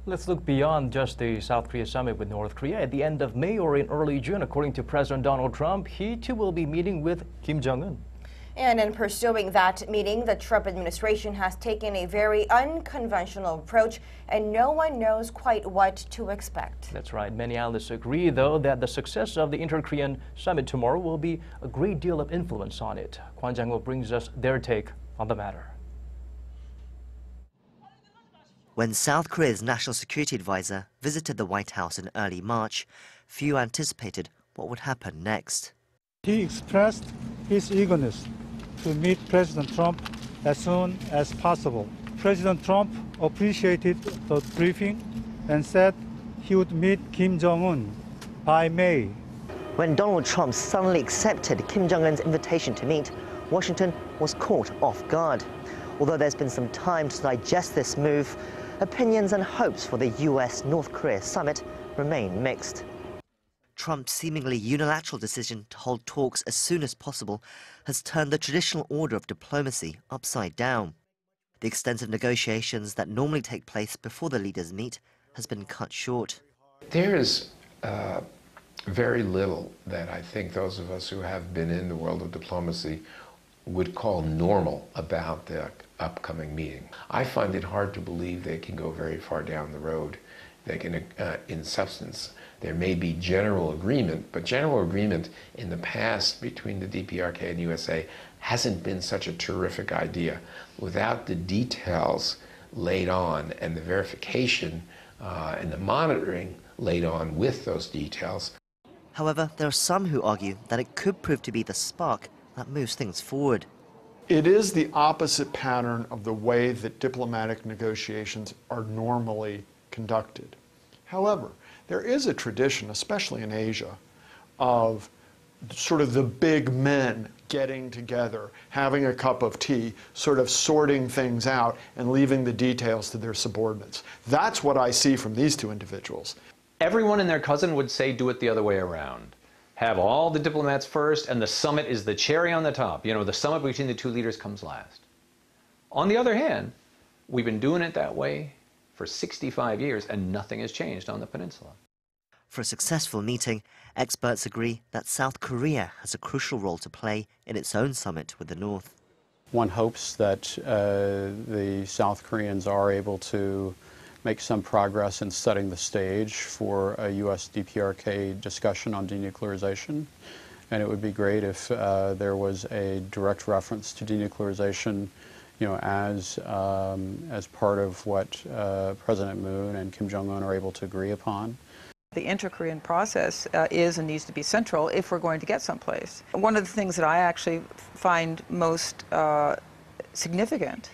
Let's look beyond just the South Korea summit with North Korea. At the end of May or in early June, according to President Donald Trump, he too will be meeting with Kim Jong-un. And in pursuing that meeting, the Trump administration has taken a very unconventional approach, and no one knows quite what to expect. That's right. Many analysts agree, though, that the success of the Inter-Korean summit tomorrow will be a great deal of influence on it. Kwon Jang-ho brings us their take on the matter. When South Korea's National Security Advisor visited the White House in early March, few anticipated what would happen next. He expressed his eagerness to meet President Trump as soon as possible. President Trump appreciated the briefing and said he would meet Kim Jong-un by May. When Donald Trump suddenly accepted Kim Jong-un's invitation to meet, Washington was caught off guard. Although there's been some time to digest this move, opinions and hopes for the U.S. North Korea summit remain mixed. Trump's seemingly unilateral decision to hold talks as soon as possible has turned the traditional order of diplomacy upside down. The extensive negotiations that normally take place before the leaders meet has been cut short. There is very little that I think those of us who have been in the world of diplomacy would call normal about the upcoming meeting. I find it hard to believe they can go very far down the road. They can, in substance, there may be general agreement, but general agreement in the past between the DPRK and USA hasn't been such a terrific idea. Without the details laid on and the verification and the monitoring laid on with those details. However, there are some who argue that it could prove to be the spark that moves things forward. It is the opposite pattern of the way that diplomatic negotiations are normally conducted. However, there is a tradition, especially in Asia, of sort of the big men getting together, having a cup of tea, sort of sorting things out and leaving the details to their subordinates. That's what I see from these two individuals. Everyone and their cousin would say do it the other way around. Have all the diplomats first, and the summit is the cherry on the top. You know, the summit between the two leaders comes last. On the other hand, we've been doing it that way for 65 years, and nothing has changed on the peninsula. For a successful meeting, experts agree that South Korea has a crucial role to play in its own summit with the North. One hopes that the South Koreans are able to make some progress in setting the stage for a U.S. DPRK discussion on denuclearization. And it would be great if there was a direct reference to denuclearization, you know, as part of what President Moon and Kim Jong-un are able to agree upon. The inter-Korean process is and needs to be central if we're going to get someplace. One of the things that I actually find most significant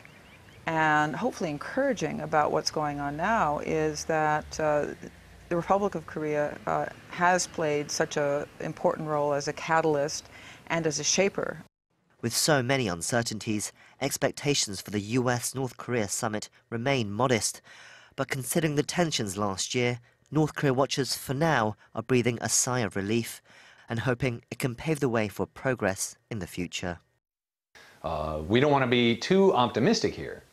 and hopefully encouraging about what's going on now is that the Republic of Korea has played such an important role as a catalyst and as a shaper. With so many uncertainties, expectations for the U.S. North Korea summit remain modest. But considering the tensions last year, North Korea watchers for now are breathing a sigh of relief and hoping it can pave the way for progress in the future. We don't want to be too optimistic here.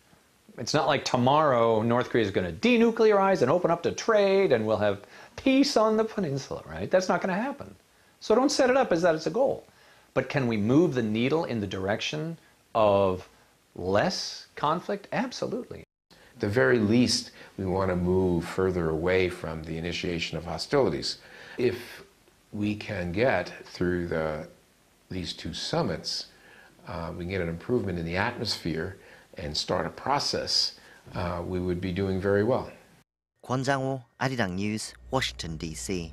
It's not like tomorrow North Korea is going to denuclearize and open up to trade and we'll have peace on the peninsula, right? That's not going to happen. So don't set it up as that it's a goal. But can we move the needle in the direction of less conflict? Absolutely. At the very least, we want to move further away from the initiation of hostilities. If we can get through these two summits, we can get an improvement in the atmosphere and start a process, we would be doing very well. Kwon Jang-ho, Arirang News, Washington, D.C.